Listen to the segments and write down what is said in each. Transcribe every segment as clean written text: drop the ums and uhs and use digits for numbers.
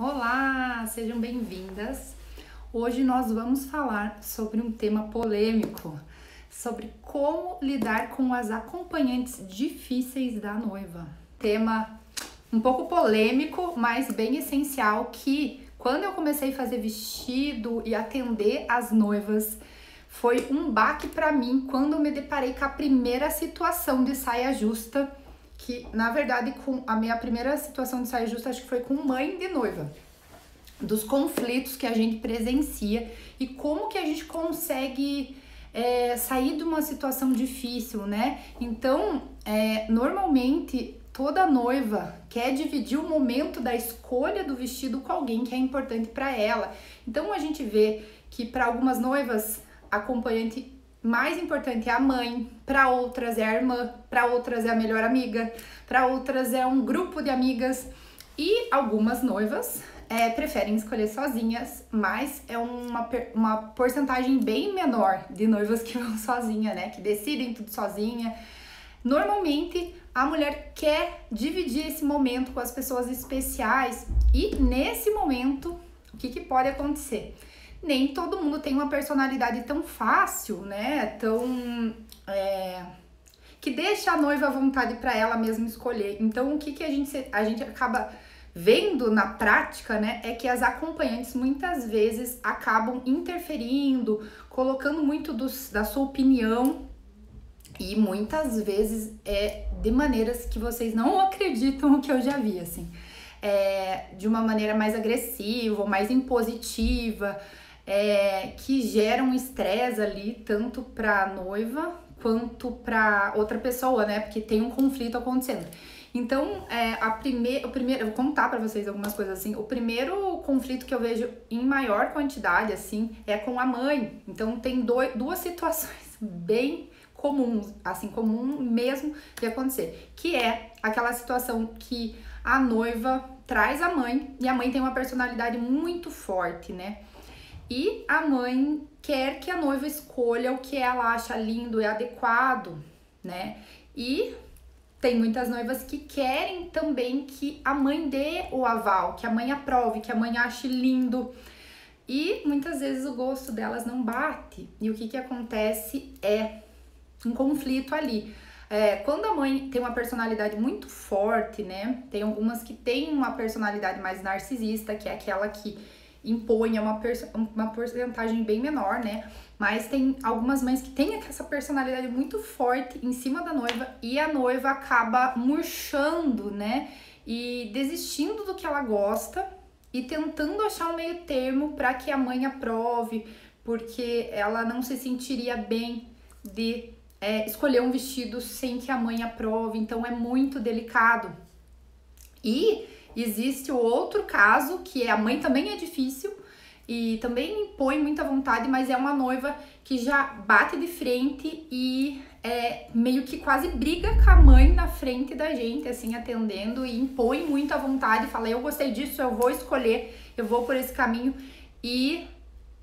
Olá, sejam bem-vindas. Hoje nós vamos falar sobre um tema polêmico, sobre como lidar com as acompanhantes difíceis da noiva. Tema um pouco polêmico, mas bem essencial, que quando eu comecei a fazer vestido e atender as noivas, foi um baque para mim quando eu me deparei com a primeira situação de saia justa, que na verdade com a minha primeira situação de saia justa acho que foi com mãe de noiva, dos conflitos que a gente presencia e como que a gente consegue sair de uma situação difícil, né? Então, normalmente toda noiva quer dividir o momento da escolha do vestido com alguém que é importante para ela. Então a gente vê que para algumas noivas a acompanhante mais importante é a mãe, para outras é a irmã, para outras é a melhor amiga, para outras é um grupo de amigas, e algumas noivas preferem escolher sozinhas, mas é uma porcentagem bem menor de noivas que vão sozinha, né? Que decidem tudo sozinha. Normalmente a mulher quer dividir esse momento com as pessoas especiais, e nesse momento o que pode acontecer? Nem todo mundo tem uma personalidade tão fácil, né? Que deixa a noiva à vontade para ela mesma escolher. Então, o que a gente acaba vendo na prática, né? É que as acompanhantes muitas vezes acabam interferindo, colocando muito da sua opinião, e muitas vezes de maneiras que vocês não acreditam o que eu já vi, assim. De uma maneira mais agressiva, ou mais impositiva, que gera um estresse ali, tanto para a noiva quanto para outra pessoa, né? Porque tem um conflito acontecendo. Então, eu vou contar para vocês algumas coisas assim. O primeiro conflito que eu vejo em maior quantidade, assim, é com a mãe. Então, tem duas situações bem comuns, assim, comum mesmo de acontecer. Que é aquela situação que a noiva traz a mãe, e a mãe tem uma personalidade muito forte, né? E a mãe quer que a noiva escolha o que ela acha lindo e adequado, né? E tem muitas noivas que querem também que a mãe dê o aval, que a mãe aprove, que a mãe ache lindo. E muitas vezes o gosto delas não bate. E o que acontece é um conflito ali. Quando a mãe tem uma personalidade muito forte, né? Tem algumas que têm uma personalidade mais narcisista, que é aquela que impõe uma porcentagem bem menor, né? Mas tem algumas mães que têm essa personalidade muito forte em cima da noiva, e a noiva acaba murchando, né? E desistindo do que ela gosta e tentando achar um meio termo para que a mãe aprove, porque ela não se sentiria bem de escolher um vestido sem que a mãe aprove. Então é muito delicado. E existe o outro caso, que a mãe também é difícil e também impõe muita vontade, mas é uma noiva que já bate de frente e meio que quase briga com a mãe na frente da gente, assim, atendendo, e impõe muita vontade, fala: eu gostei disso, eu vou escolher, eu vou por esse caminho. E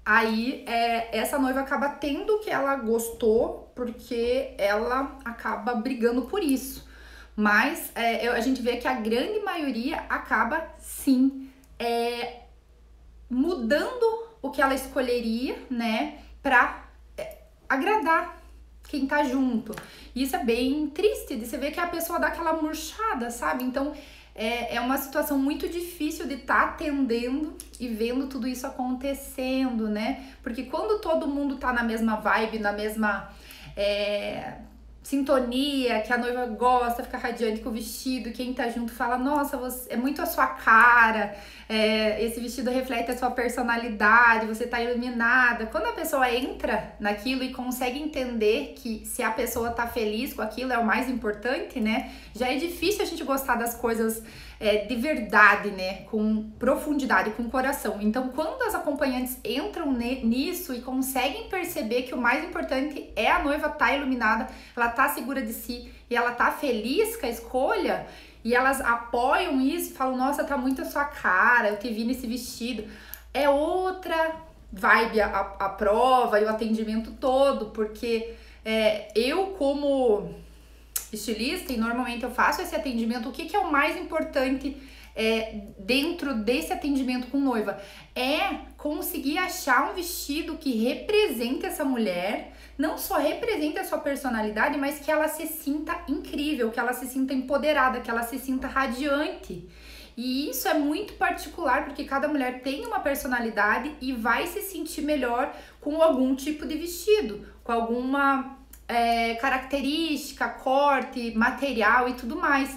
aí essa noiva acaba tendo o que ela gostou, porque ela acaba brigando por isso. Mas a gente vê que a grande maioria acaba, sim, mudando o que ela escolheria, né, pra agradar quem tá junto. Isso é bem triste, de você ver que a pessoa dá aquela murchada, sabe? Então, é uma situação muito difícil de estar atendendo e vendo tudo isso acontecendo, né? Porque quando todo mundo tá na mesma vibe, na mesma sintonia, que a noiva gosta, fica radiante com o vestido, quem tá junto fala: nossa, é muito a sua cara, esse vestido reflete a sua personalidade, você tá iluminada. Quando a pessoa entra naquilo e consegue entender que se a pessoa tá feliz com aquilo é o mais importante, né? Já é difícil a gente gostar das coisas de verdade, né? Com profundidade, com coração. Então, quando as acompanhantes entram nisso e conseguem perceber que o mais importante é a noiva tá iluminada, ela tá segura de si e ela tá feliz com a escolha, e elas apoiam isso e falam: nossa, tá muito a sua cara, eu te vi nesse vestido, é outra vibe a prova e o atendimento todo, porque eu, como estilista, e normalmente eu faço esse atendimento, o que é o mais importante dentro desse atendimento com noiva? É conseguir achar um vestido que represente essa mulher, não só represente a sua personalidade, mas que ela se sinta incrível, que ela se sinta empoderada, que ela se sinta radiante. E isso é muito particular, porque cada mulher tem uma personalidade e vai se sentir melhor com algum tipo de vestido, com alguma característica, corte, material e tudo mais.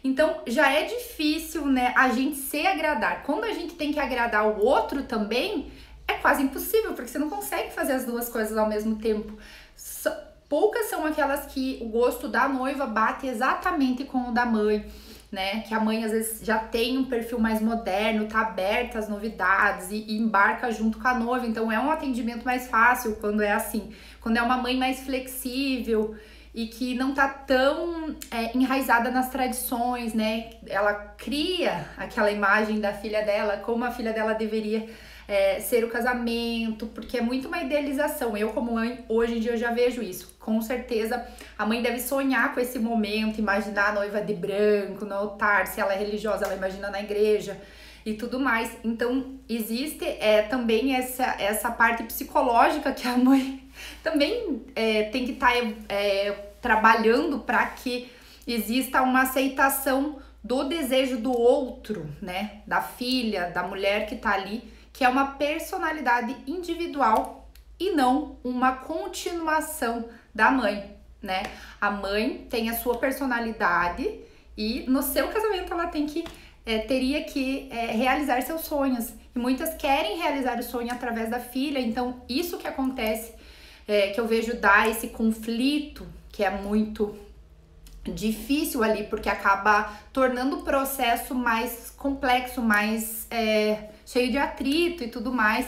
Então, já é difícil, né, a gente se agradar. Quando a gente tem que agradar o outro também, é quase impossível, porque você não consegue fazer as duas coisas ao mesmo tempo. Poucas são aquelas que o gosto da noiva bate exatamente com o da mãe, né? Que a mãe às vezes já tem um perfil mais moderno, tá aberta às novidades e embarca junto com a noiva. Então é um atendimento mais fácil quando é assim. Quando é uma mãe mais flexível e que não tá tão enraizada nas tradições, né? Ela cria aquela imagem da filha dela, como a filha dela deveria ser o casamento, porque é muito uma idealização. Eu, como mãe, hoje em dia eu já vejo isso. Com certeza, a mãe deve sonhar com esse momento, imaginar a noiva de branco no altar, se ela é religiosa, ela imagina na igreja e tudo mais. Então, existe também essa parte psicológica que a mãe também tem que estar trabalhando para que exista uma aceitação do desejo do outro, né? Da filha, da mulher que tá ali, que é uma personalidade individual e não uma continuação da mãe, né? A mãe tem a sua personalidade e no seu casamento ela teria que realizar seus sonhos. E muitas querem realizar o sonho através da filha, então isso que acontece, que eu vejo dar esse conflito, que é muito difícil ali, porque acaba tornando o processo mais complexo, mais cheio de atrito e tudo mais.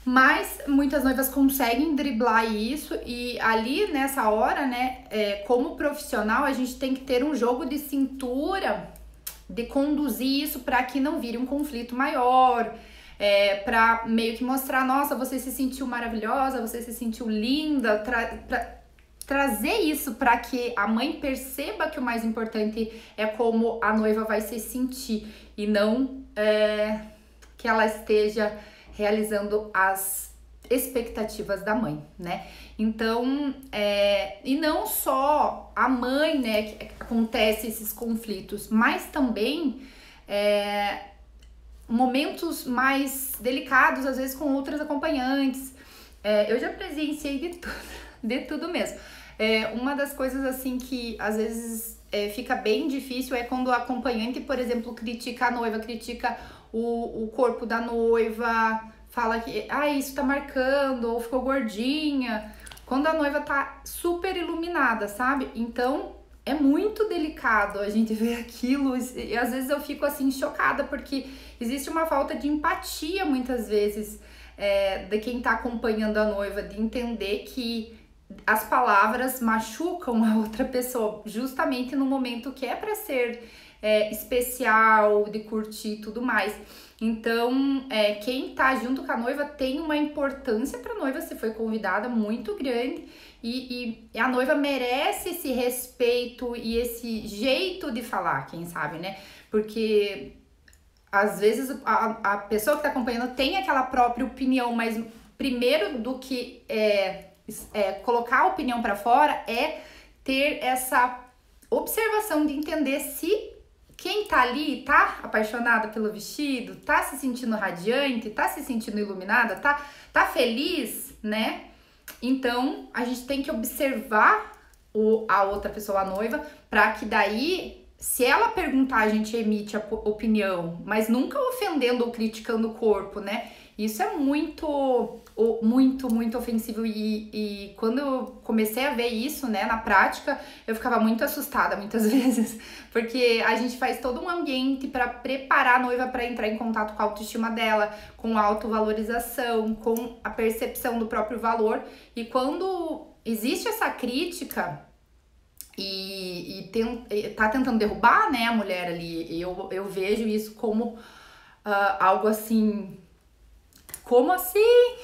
Mas muitas noivas conseguem driblar isso e ali nessa hora, né, como profissional, a gente tem que ter um jogo de cintura de conduzir isso para que não vire um conflito maior, para meio que mostrar, nossa, você se sentiu maravilhosa, você se sentiu linda, trazer isso para que a mãe perceba que o mais importante é como a noiva vai se sentir e não que ela esteja realizando as expectativas da mãe, né? Então, e não só a mãe, né, que acontece esses conflitos, mas também momentos mais delicados, às vezes com outras acompanhantes. Eu já presenciei de tudo mesmo. Uma das coisas assim que às vezes fica bem difícil é quando o acompanhante, por exemplo, critica a noiva, critica o corpo da noiva, fala que isso tá marcando, ou ficou gordinha, quando a noiva tá super iluminada, sabe? Então é muito delicado a gente ver aquilo e às vezes eu fico assim chocada, porque existe uma falta de empatia muitas vezes de quem tá acompanhando a noiva, de entender que as palavras machucam a outra pessoa, justamente no momento que é para ser especial, de curtir e tudo mais. Então, quem tá junto com a noiva tem uma importância pra noiva, se foi convidada, muito grande, e a noiva merece esse respeito e esse jeito de falar, quem sabe, né? Porque às vezes a pessoa que tá acompanhando tem aquela própria opinião, mas primeiro do que colocar a opinião para fora é ter essa observação de entender se quem tá ali tá apaixonada pelo vestido, tá se sentindo radiante, tá se sentindo iluminada, tá feliz, né? Então, a gente tem que observar a outra pessoa, a noiva, para que daí, se ela perguntar, a gente emite a opinião, mas nunca ofendendo ou criticando o corpo, né? Isso é muito ofensivo e quando eu comecei a ver isso, né, na prática, eu ficava muito assustada muitas vezes, porque a gente faz todo um ambiente para preparar a noiva para entrar em contato com a autoestima dela, com a autovalorização, com a percepção do próprio valor, e quando existe essa crítica e tá tentando derrubar, né, a mulher ali, eu vejo isso como algo assim, como assim?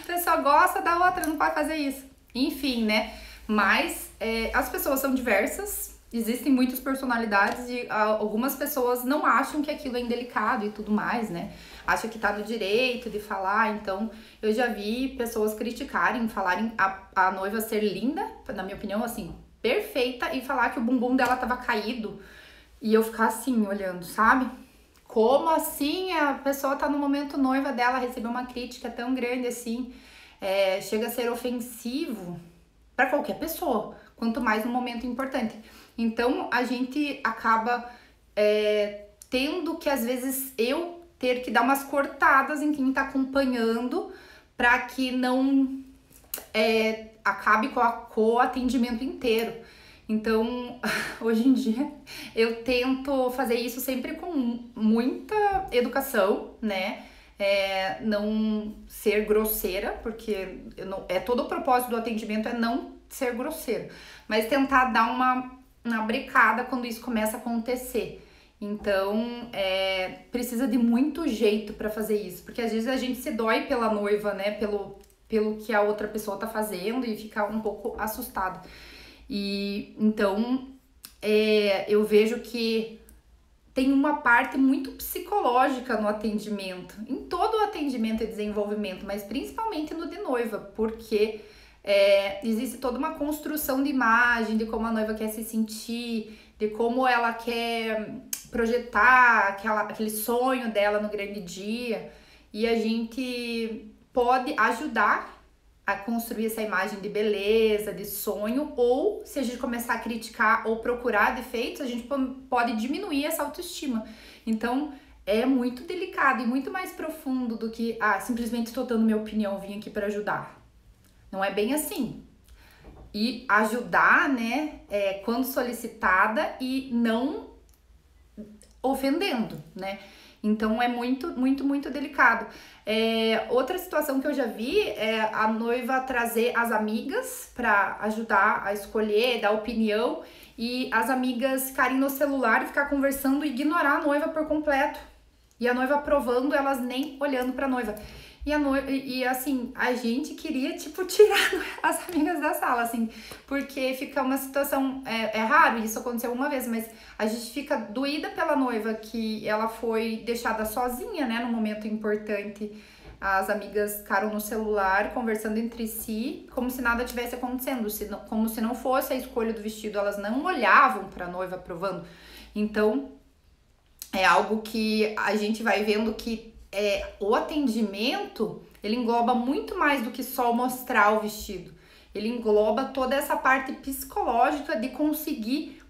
A pessoa gosta da outra, não pode fazer isso. Enfim, né? Mas as pessoas são diversas, existem muitas personalidades e algumas pessoas não acham que aquilo é indelicado e tudo mais, né? Acham que tá no direito de falar. Então, eu já vi pessoas criticarem, falarem a noiva ser linda, na minha opinião, assim, perfeita, e falar que o bumbum dela tava caído. E eu ficar assim, olhando, sabe? Como assim a pessoa tá no momento noiva dela, recebeu uma crítica tão grande assim, chega a ser ofensivo para qualquer pessoa, quanto mais num momento importante. Então, a gente acaba tendo que, às vezes, eu ter que dar umas cortadas em quem tá acompanhando para que não acabe com o atendimento inteiro. Então, hoje em dia, eu tento fazer isso sempre com muita educação, né? Não ser grosseira, porque todo o propósito do atendimento é não ser grosseiro, mas tentar dar uma brecada quando isso começa a acontecer. Então, precisa de muito jeito para fazer isso, porque às vezes a gente se dói pela noiva, né? Pelo que a outra pessoa tá fazendo e fica um pouco assustada. E então eu vejo que tem uma parte muito psicológica no atendimento, em todo o atendimento e desenvolvimento, mas principalmente no de noiva, porque existe toda uma construção de imagem, de como a noiva quer se sentir, de como ela quer projetar aquele sonho dela no grande dia, e a gente pode ajudar a construir essa imagem de beleza, de sonho, ou se a gente começar a criticar ou procurar defeitos, a gente pode diminuir essa autoestima. Então, é muito delicado e muito mais profundo do que, simplesmente estou dando minha opinião, vim aqui para ajudar. Não é bem assim. E ajudar, né, quando solicitada e não ofendendo, né? Então, é muito, muito, muito delicado. Outra situação que eu já vi é a noiva trazer as amigas para ajudar a escolher, dar opinião, e as amigas ficarem no celular e ficar conversando e ignorar a noiva por completo. E a noiva aprovando, elas nem olhando pra noiva. E assim, a gente queria, tipo, tirar as amigas da sala, assim, porque fica uma situação, é raro, isso aconteceu uma vez, mas a gente fica doída pela noiva que ela foi deixada sozinha, né, num momento importante. As amigas ficaram no celular, conversando entre si, como se nada tivesse acontecendo, como se não fosse a escolha do vestido, elas não olhavam pra noiva aprovando. Então, é algo que a gente vai vendo que o atendimento, ele engloba muito mais do que só mostrar o vestido. Ele engloba toda essa parte psicológica de conseguir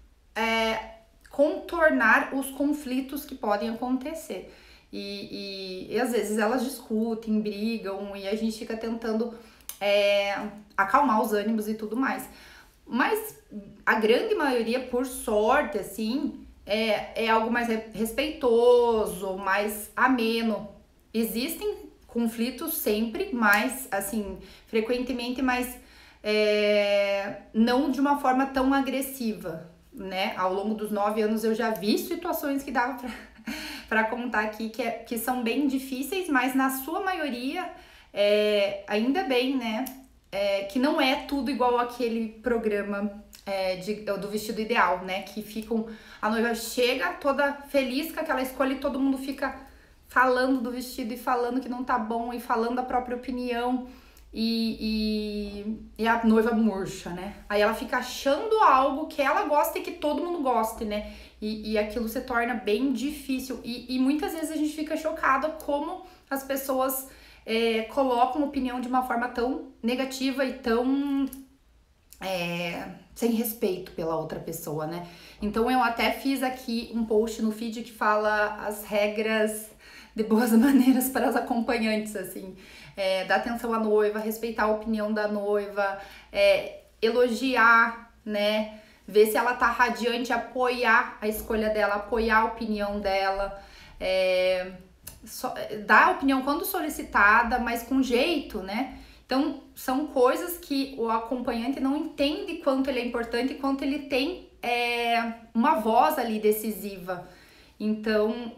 contornar os conflitos que podem acontecer. E às vezes elas discutem, brigam, e a gente fica tentando acalmar os ânimos e tudo mais. Mas a grande maioria, por sorte, assim, é algo mais respeitoso, mais ameno. Existem conflitos sempre, mas, assim, frequentemente, mas não de uma forma tão agressiva, né? Ao longo dos 9 anos eu já vi situações que dava para contar aqui que são bem difíceis, mas na sua maioria, ainda bem, né? Que não é tudo igual aquele programa do vestido ideal, né? Que a noiva chega toda feliz com aquela escolha e todo mundo fica falando do vestido e falando que não tá bom e falando a própria opinião e a noiva murcha, né? Aí ela fica achando algo que ela gosta e que todo mundo goste, né? E aquilo se torna bem difícil e muitas vezes a gente fica chocada como as pessoas colocam opinião de uma forma tão negativa e tão sem respeito pela outra pessoa, né? Então eu até fiz aqui um post no feed que fala as regras de boas maneiras para as acompanhantes, assim, dar atenção à noiva, respeitar a opinião da noiva, elogiar, né? Ver se ela tá radiante, apoiar a escolha dela, apoiar a opinião dela, dar a opinião quando solicitada, mas com jeito, né? Então, são coisas que o acompanhante não entende quanto ele é importante e quanto ele tem uma voz ali decisiva. Então,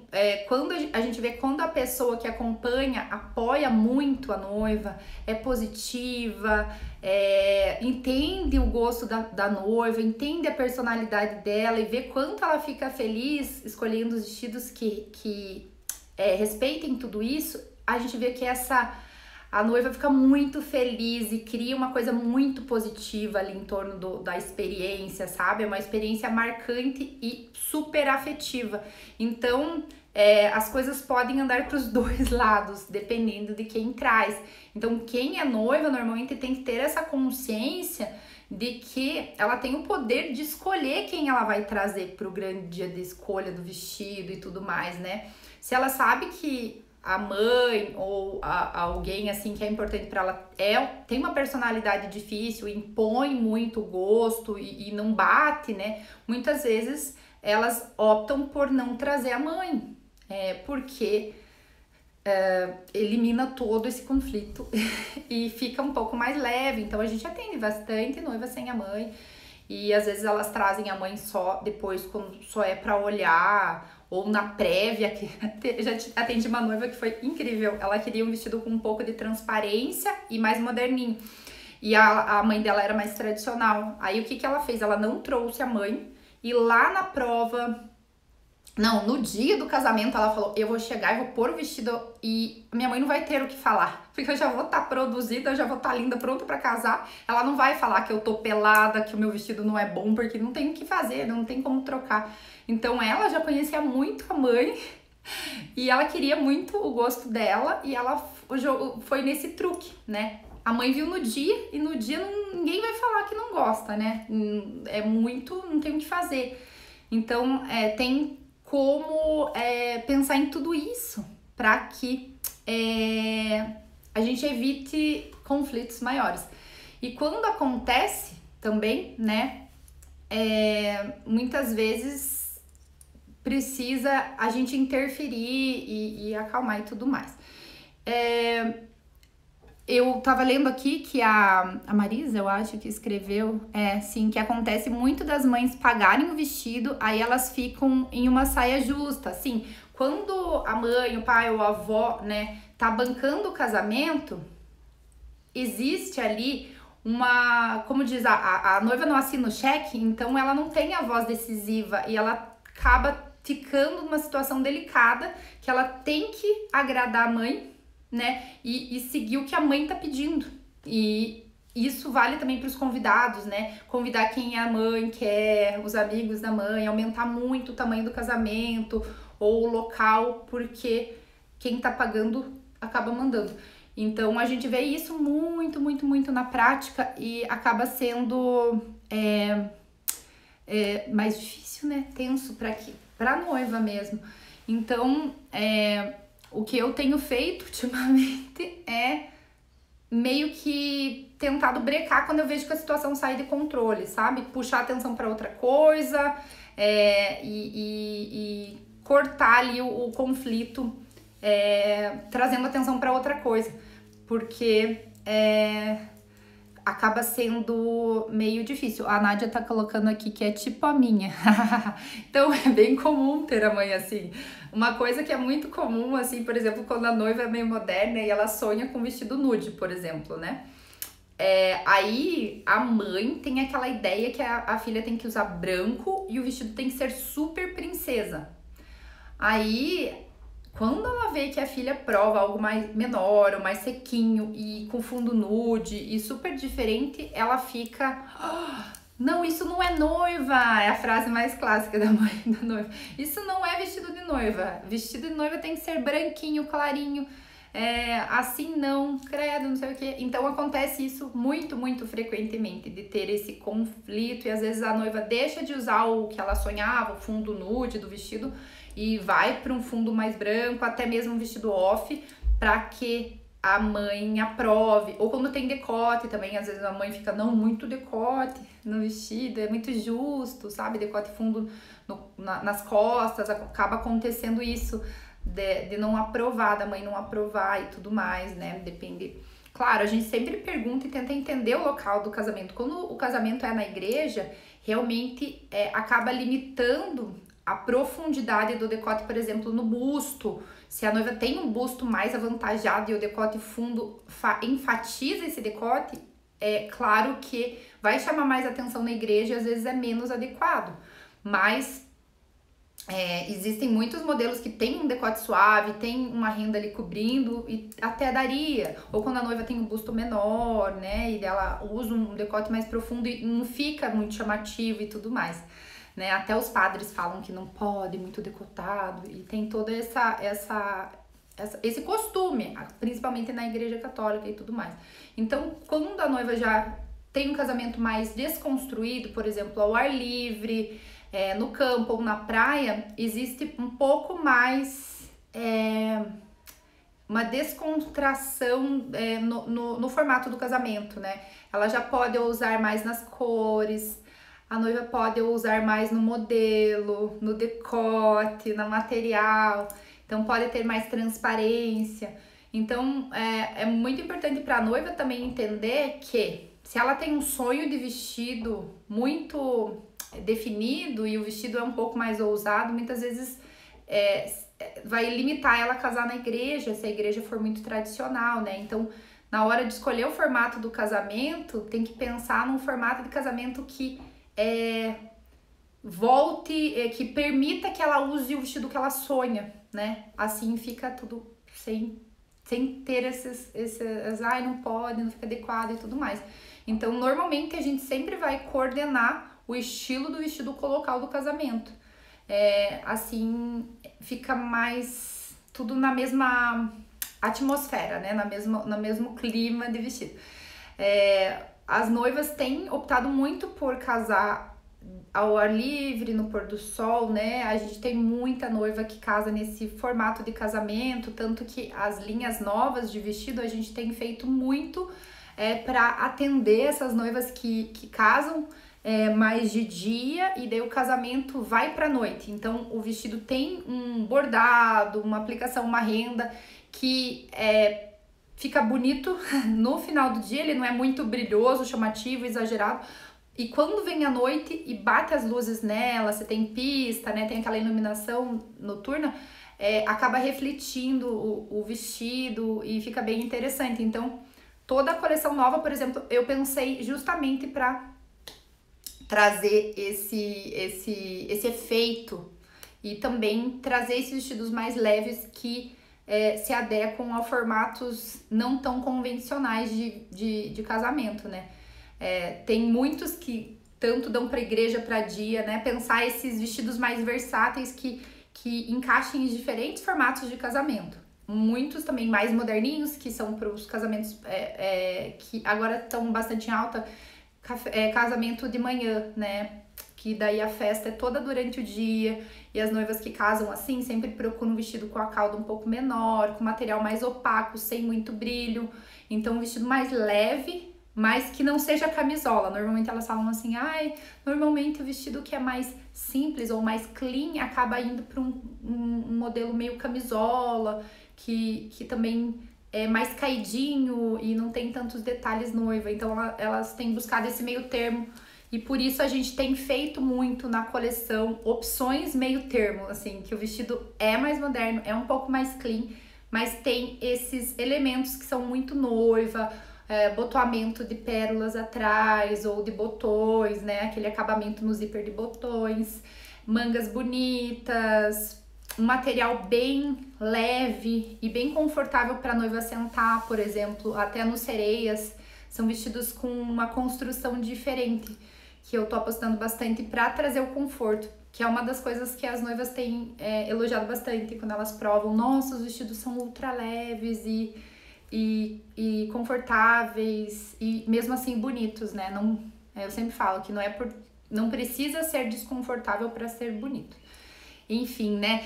quando a gente vê quando a pessoa que acompanha apoia muito a noiva, é positiva, entende o gosto da noiva, entende a personalidade dela e vê quanto ela fica feliz escolhendo os vestidos que respeitem tudo isso, a gente vê que a noiva fica muito feliz e cria uma coisa muito positiva ali em torno da experiência, sabe? É uma experiência marcante e super afetiva. Então, as coisas podem andar para os dois lados, dependendo de quem traz. Então, quem é noiva normalmente tem que ter essa consciência de que ela tem o poder de escolher quem ela vai trazer para o grande dia de escolha do vestido e tudo mais, né? Se ela sabe que a mãe ou alguém assim que é importante para ela tem uma personalidade difícil, impõe muito gosto e não bate, né? Muitas vezes elas optam por não trazer a mãe, porque elimina todo esse conflito e fica um pouco mais leve. Então a gente atende bastante noiva sem a mãe e às vezes elas trazem a mãe só depois, quando só é para olhar, ou na prévia, que já atendi uma noiva que foi incrível. Ela queria um vestido com um pouco de transparência e mais moderninho. E a mãe dela era mais tradicional. Aí o que ela fez? Ela não trouxe a mãe. E lá na prova, não, no dia do casamento, ela falou: eu vou chegar e vou pôr o vestido e minha mãe não vai ter o que falar. Porque eu já vou estar produzida, eu já vou estar linda, pronta pra casar. Ela não vai falar que eu tô pelada, que o meu vestido não é bom, porque não tem o que fazer, não tem como trocar. Então ela já conhecia muito a mãe e ela queria muito o gosto dela e ela foi nesse truque, né? A mãe viu no dia e no dia ninguém vai falar que não gosta, né? É muito, não tem o que fazer. Então tem como pensar em tudo isso para que a gente evite conflitos maiores. E quando acontece também, né? Muitas vezes precisa a gente interferir e acalmar e tudo mais. Eu tava lendo aqui que a Marisa, eu acho que escreveu, sim, que acontece muito das mães pagarem o vestido, aí elas ficam em uma saia justa, assim, quando a mãe, o pai ou a avó, né, tá bancando o casamento, existe ali como diz, a noiva não assina o cheque, então ela não tem a voz decisiva e ela acaba ficando numa situação delicada, que ela tem que agradar a mãe, né, e seguir o que a mãe tá pedindo. E isso vale também para os convidados, né, convidar quem a mãe quer, os amigos da mãe, aumentar muito o tamanho do casamento ou o local, porque quem tá pagando acaba mandando. Então a gente vê isso muito, muito, muito na prática e acaba sendo mais difícil, né, tenso para noiva mesmo. Então, o que eu tenho feito ultimamente é meio que tentado brecar quando eu vejo que a situação sai de controle, sabe? Puxar a atenção para outra coisa e cortar ali o conflito, trazendo atenção para outra coisa, porque acaba sendo meio difícil. A Nádia tá colocando aqui que é tipo a minha. Então é bem comum ter a mãe assim. Uma coisa que é muito comum, assim, por exemplo, quando a noiva é meio moderna e ela sonha com vestido nude, por exemplo, né? Aí a mãe tem aquela ideia que a filha tem que usar branco e o vestido tem que ser super princesa. Aí, quando ela vê que a filha prova algo mais menor ou mais sequinho e com fundo nude e super diferente, ela fica: não, isso não é noiva. É a frase mais clássica da mãe da noiva. Isso não é vestido de noiva. Vestido de noiva tem que ser branquinho, clarinho. Assim não, credo, não sei o que. Então acontece isso muito, muito frequentemente, de ter esse conflito e às vezes a noiva deixa de usar o que ela sonhava, o fundo nude do vestido, e vai para um fundo mais branco, até mesmo um vestido off, para que a mãe aprove. Ou quando tem decote também, às vezes a mãe fica: não, muito decote no vestido, é muito justo, sabe? Decote fundo nas costas, acaba acontecendo isso de não aprovar, da mãe não aprovar e tudo mais, né? Depende. Claro, a gente sempre pergunta e tenta entender o local do casamento. Quando o casamento é na igreja, realmente acaba limitando a profundidade do decote, por exemplo, no busto. Se a noiva tem um busto mais avantajado e o decote fundo enfatiza esse decote, é claro que vai chamar mais atenção na igreja e às vezes é menos adequado. Mas existem muitos modelos que tem um decote suave, tem uma renda ali cobrindo e até daria. Ou quando a noiva tem um busto menor, né, e ela usa um decote mais profundo e não fica muito chamativo e tudo mais, né? Até os padres falam que não pode muito decotado e tem todo esse costume, principalmente na igreja católica e tudo mais. Então, quando a noiva já tem um casamento mais desconstruído, por exemplo, ao ar livre, no campo ou na praia, existe um pouco mais uma descontração no formato do casamento, né? Ela já pode usar mais nas cores, a noiva pode usar mais no modelo, no decote, no material, então pode ter mais transparência. Então é muito importante para a noiva também entender que se ela tem um sonho de vestido muito definido e o vestido é um pouco mais ousado, muitas vezes vai limitar ela a casar na igreja, se a igreja for muito tradicional, né? Então, na hora de escolher o formato do casamento, tem que pensar num formato de casamento que que permita que ela use o vestido que ela sonha, né? Assim fica tudo sem ter esses não pode, não fica adequado e tudo mais. Então, normalmente, a gente sempre vai coordenar o estilo do vestido colocal do casamento. Assim, fica mais tudo na mesma atmosfera, né? No mesmo clima de vestido. As noivas têm optado muito por casar ao ar livre, no pôr do sol, né? A gente tem muita noiva que casa nesse formato de casamento, tanto que as linhas novas de vestido a gente tem feito muito para atender essas noivas que casam mais de dia e daí o casamento vai para noite. Então o vestido tem um bordado, uma aplicação, uma renda que fica bonito no final do dia, ele não é muito brilhoso, chamativo, exagerado. E quando vem a noite e bate as luzes nela, você tem pista, né, tem aquela iluminação noturna, acaba refletindo o vestido e fica bem interessante. Então, toda a coleção nova, por exemplo, eu pensei justamente para trazer esse efeito e também trazer esses vestidos mais leves que se adequam a formatos não tão convencionais de casamento, né? Tem muitos que tanto dão para igreja, para dia, né? Pensar esses vestidos mais versáteis que encaixem em diferentes formatos de casamento. Muitos também mais moderninhos, que são para os casamentos que agora estão bastante em alta, casamento de manhã, né? Que daí a festa é toda durante o dia e as noivas que casam assim sempre procuram um vestido com a cauda um pouco menor, com material mais opaco, sem muito brilho. Então, um vestido mais leve, mas que não seja camisola. Normalmente elas falam assim, normalmente o vestido que é mais simples ou mais clean acaba indo para um modelo meio camisola, que também é mais caidinho e não tem tantos detalhes noiva. Então elas têm buscado esse meio termo e por isso a gente tem feito muito na coleção opções meio termo, assim, que o vestido é mais moderno, é um pouco mais clean, mas tem esses elementos que são muito noiva, botoamento de pérolas atrás ou de botões, né? Aquele acabamento no zíper de botões, mangas bonitas, um material bem leve e bem confortável para a noiva sentar, por exemplo, até nos sereias. São vestidos com uma construção diferente, que eu tô apostando bastante para trazer o conforto, que é uma das coisas que as noivas têm elogiado bastante quando elas provam. Nossa, os vestidos são ultra leves e confortáveis e mesmo assim bonitos, né? Eu sempre falo que não precisa ser desconfortável para ser bonito. Enfim, né?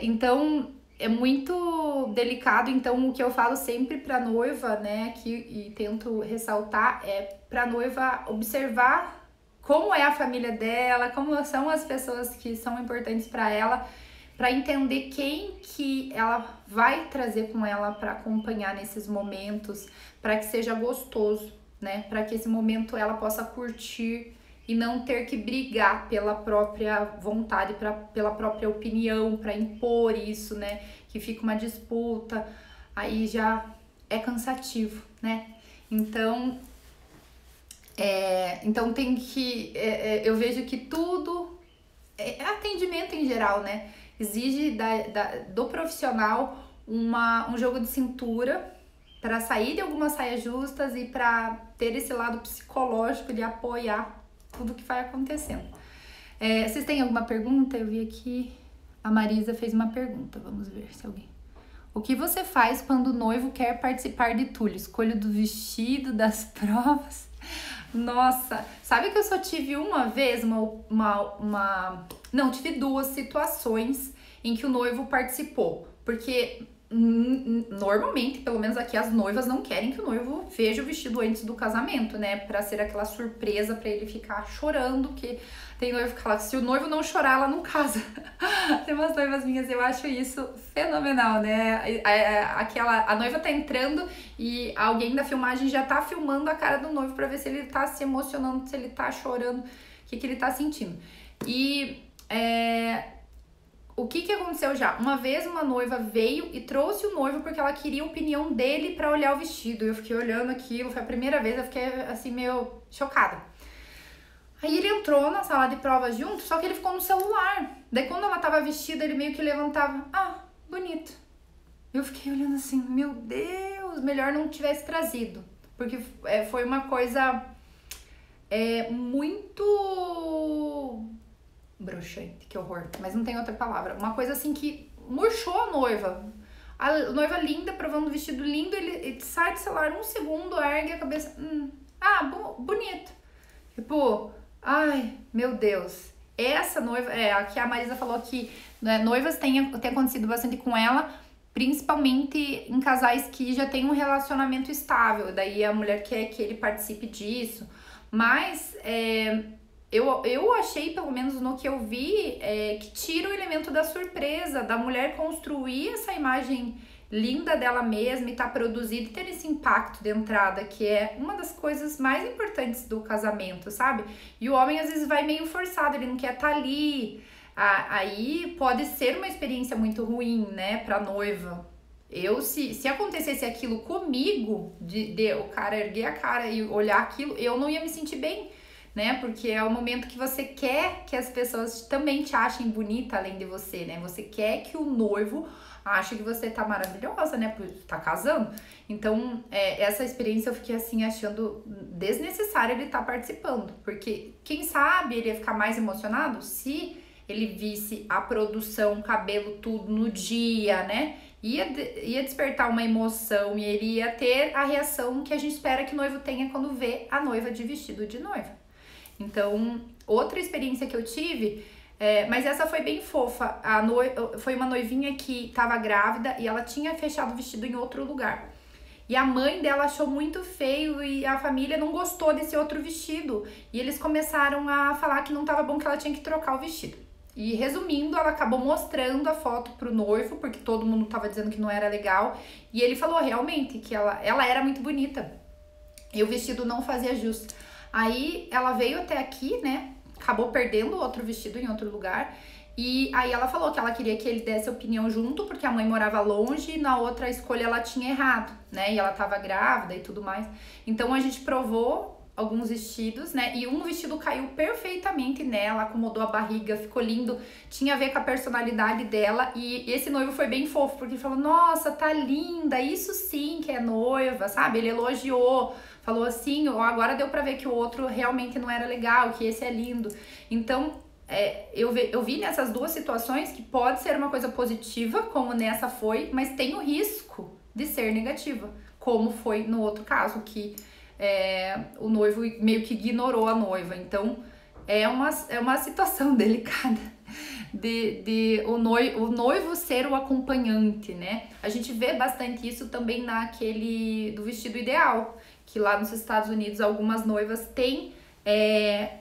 Então é muito delicado. Então o que eu falo sempre para noiva, né, e tento ressaltar para noiva observar como é a família dela, como são as pessoas que são importantes para ela, para entender quem que ela vai trazer com ela para acompanhar nesses momentos, para que seja gostoso, né? Para que esse momento ela possa curtir e não ter que brigar pela própria vontade, pela própria opinião, para impor isso, né? Que fica uma disputa, aí já é cansativo, né? Então, tem que... eu vejo que tudo... atendimento em geral, né? Exige do profissional um jogo de cintura para sair de algumas saias justas e para ter esse lado psicológico de apoiar tudo que vai acontecendo. Vocês têm alguma pergunta? Eu vi aqui, a Marisa fez uma pergunta, vamos ver se alguém... O que você faz quando o noivo quer participar de tudo? Escolha do vestido, das provas? Nossa, sabe que eu só tive uma vez, não, tive duas situações em que o noivo participou, porque normalmente, pelo menos aqui, as noivas não querem que o noivo veja o vestido antes do casamento, né, pra ser aquela surpresa pra ele ficar chorando, que tem noivo que fala que se o noivo não chorar, ela não casa. Tem umas noivas minhas, eu acho isso fenomenal, né, a noiva tá entrando e alguém da filmagem já tá filmando a cara do noivo pra ver se ele tá se emocionando, se ele tá chorando, o que ele tá sentindo. E o que aconteceu já? Uma vez uma noiva veio e trouxe o noivo porque ela queria a opinião dele pra olhar o vestido. Eu fiquei olhando aquilo, foi a primeira vez, eu fiquei assim meio chocada. Aí ele entrou na sala de provas junto, só que ele ficou no celular. Daí quando ela tava vestida, ele meio que levantava, bonito. Eu fiquei olhando assim, meu Deus, melhor não tivesse trazido. Porque foi uma coisa muito... broxante, que horror, mas não tem outra palavra. Uma coisa assim que murchou a noiva. A noiva linda, provando o vestido lindo, ele sai do celular um segundo, ergue a cabeça. Bonito. Tipo, ai, meu Deus. Essa noiva, aqui a Marisa falou que noivas tem acontecido bastante com ela, principalmente em casais que já tem um relacionamento estável. Daí a mulher quer que ele participe disso. Mas eu achei, pelo menos no que eu vi, que tira o elemento da surpresa, da mulher construir essa imagem linda dela mesma e tá produzida e ter esse impacto de entrada, que é uma das coisas mais importantes do casamento, sabe? E o homem às vezes vai meio forçado, ele não quer estar ali. Aí pode ser uma experiência muito ruim, né, pra noiva. Se acontecesse aquilo comigo, de o cara erguer a cara e olhar aquilo, eu não ia me sentir bem, né? Porque é o momento que você quer que as pessoas também te achem bonita além de você, né? Você quer que o noivo ache que você tá maravilhosa, né? Por tá casando. Então, essa experiência eu fiquei assim, achando desnecessário ele estar participando. Porque, quem sabe, ele ia ficar mais emocionado se ele visse a produção, cabelo, tudo no dia, né? Ia despertar uma emoção e ele ia ter a reação que a gente espera que o noivo tenha quando vê a noiva de vestido de noiva. Então, outra experiência que eu tive, mas essa foi bem fofa. Foi uma noivinha que estava grávida e ela tinha fechado o vestido em outro lugar. E a mãe dela achou muito feio e a família não gostou desse outro vestido. E eles começaram a falar que não estava bom, que ela tinha que trocar o vestido. E resumindo, ela acabou mostrando a foto pro noivo, porque todo mundo tava dizendo que não era legal. E ele falou realmente que ela era muito bonita e o vestido não fazia jus. Aí ela veio até aqui, né? Acabou perdendo outro vestido em outro lugar. E aí ela falou que ela queria que ele desse opinião junto, porque a mãe morava longe e na outra escolha ela tinha errado, né? E ela tava grávida e tudo mais. Então a gente provou alguns vestidos, né? E um vestido caiu perfeitamente nela, acomodou a barriga, ficou lindo, tinha a ver com a personalidade dela. E esse noivo foi bem fofo, porque ele falou, nossa, tá linda, isso sim que é noiva, sabe? Ele elogiou, falou assim, agora deu pra ver que o outro realmente não era legal, que esse é lindo. Então, eu vi nessas duas situações que pode ser uma coisa positiva, como nessa foi, mas tem o risco de ser negativa, como foi no outro caso, que o noivo meio que ignorou a noiva. Então é uma situação delicada de o noivo ser o acompanhante, né? A gente vê bastante isso também naquele do vestido ideal, que lá nos Estados Unidos algumas noivas têm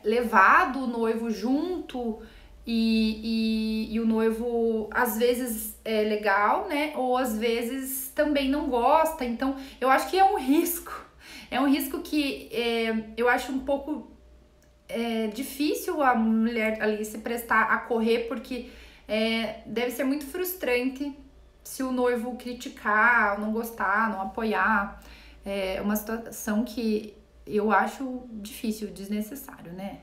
levado o noivo junto e o noivo às vezes é legal, né? Ou às vezes também não gosta. Então eu acho que é um risco. É um risco que eu acho um pouco é difícil a mulher ali se prestar a correr, porque deve ser muito frustrante se o noivo criticar, não gostar, não apoiar. É uma situação que eu acho difícil, desnecessário, né?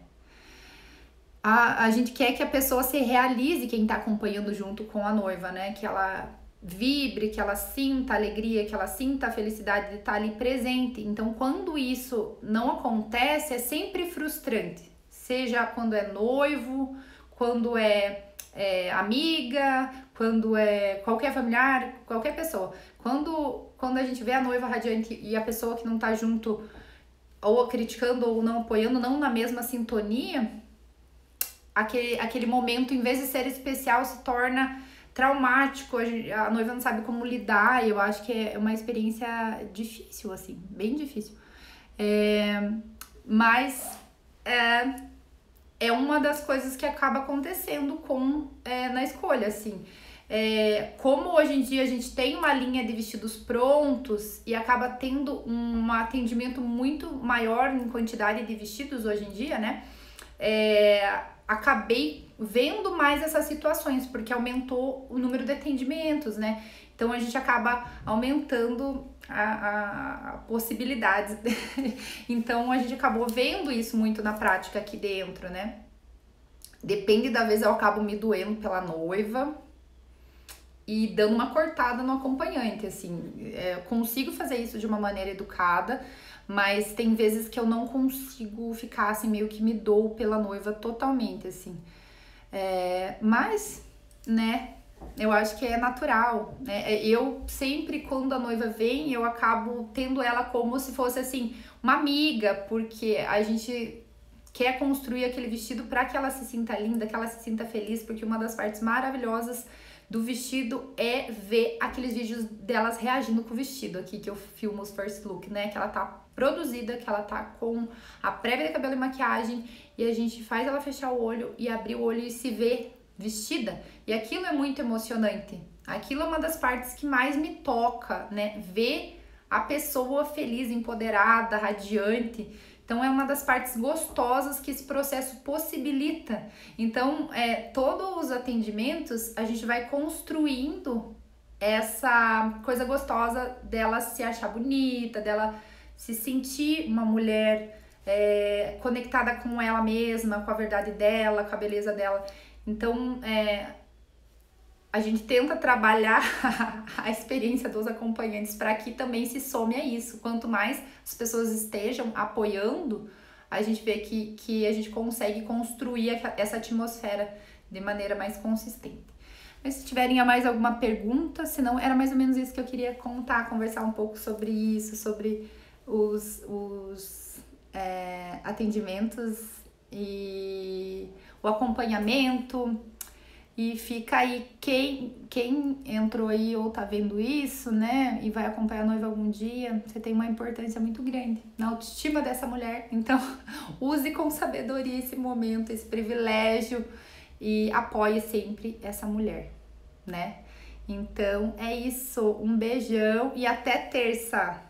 A gente quer que a pessoa se realize, quem tá acompanhando junto com a noiva, né? Que ela vibre, que ela sinta a alegria, que ela sinta a felicidade de estar ali presente. Então, quando isso não acontece, é sempre frustrante. Seja quando é noivo, quando é amiga, quando é qualquer familiar, qualquer pessoa. Quando a gente vê a noiva radiante e a pessoa que não tá junto, ou criticando ou não apoiando, não na mesma sintonia, aquele momento, em vez de ser especial, se torna traumático, a noiva não sabe como lidar, e eu acho que é uma experiência difícil, assim, bem difícil. Mas é uma das coisas que acaba acontecendo na escolha, assim. Como hoje em dia a gente tem uma linha de vestidos prontos e acaba tendo um atendimento muito maior em quantidade de vestidos hoje em dia, né? Acabei vendo mais essas situações, porque aumentou o número de atendimentos, né? Então a gente acaba aumentando a possibilidades. Então a gente acabou vendo isso muito na prática aqui dentro, né? Depende da vez, eu acabo me doendo pela noiva e dando uma cortada no acompanhante, assim. Eu consigo fazer isso de uma maneira educada, mas tem vezes que eu não consigo ficar assim, meio que me dou pela noiva totalmente, assim. Mas, né, eu acho que é natural, né? Eu sempre, quando a noiva vem, eu acabo tendo ela como se fosse, assim, uma amiga, porque a gente quer construir aquele vestido para que ela se sinta linda, que ela se sinta feliz, porque uma das partes maravilhosas do vestido é ver aqueles vídeos delas reagindo com o vestido aqui, que eu filmo os first look, né? Que ela tá produzida, que ela tá com a prévia de cabelo e maquiagem, e a gente faz ela fechar o olho e abrir o olho e se ver vestida. E aquilo é muito emocionante. Aquilo é uma das partes que mais me toca, né? Ver a pessoa feliz, empoderada, radiante. Então, é uma das partes gostosas que esse processo possibilita. Então, todos os atendimentos, a gente vai construindo essa coisa gostosa dela se achar bonita, dela se sentir uma mulher conectada com ela mesma, com a verdade dela, com a beleza dela. Então, a gente tenta trabalhar a experiência dos acompanhantes para que também se some a isso. Quanto mais as pessoas estejam apoiando, a gente vê que a gente consegue construir essa atmosfera de maneira mais consistente. Mas se tiverem mais alguma pergunta, senão era mais ou menos isso que eu queria conversar um pouco sobre isso, sobre os atendimentos e o acompanhamento. E fica aí, quem entrou aí ou tá vendo isso, né, e vai acompanhar a noiva algum dia, você tem uma importância muito grande na autoestima dessa mulher. Então, use com sabedoria esse momento, esse privilégio e apoie sempre essa mulher, né? Então, é isso. Um beijão e até terça!